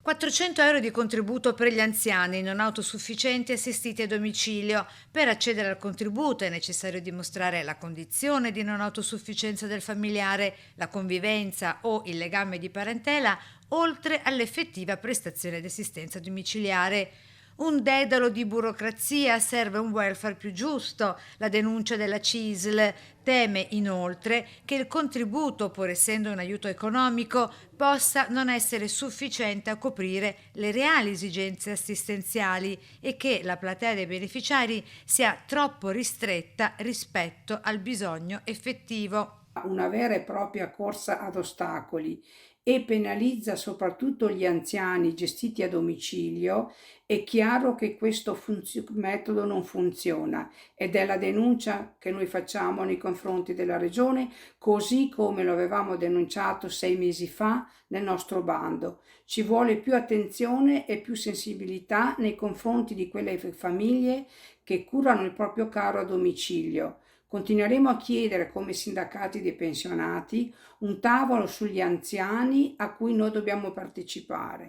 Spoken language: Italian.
400 € di contributo per gli anziani non autosufficienti assistiti a domicilio. Per accedere al contributo è necessario dimostrare la condizione di non autosufficienza del familiare, la convivenza o il legame di parentela, oltre all'effettiva prestazione di assistenza domiciliare. Un dedalo di burocrazia serve un welfare più giusto. La denuncia della CISL teme inoltre che il contributo, pur essendo un aiuto economico, possa non essere sufficiente a coprire le reali esigenze assistenziali e che la platea dei beneficiari sia troppo ristretta rispetto al bisogno effettivo. Una vera e propria corsa ad ostacoli e penalizza soprattutto gli anziani gestiti a domicilio, è chiaro che questo metodo non funziona ed è la denuncia che noi facciamo nei confronti della Regione, così come lo avevamo denunciato 6 mesi fa nel nostro bando. Ci vuole più attenzione e più sensibilità nei confronti di quelle famiglie che curano il proprio caro a domicilio. Continueremo a chiedere come sindacati dei pensionati un tavolo sugli anziani a cui noi dobbiamo partecipare.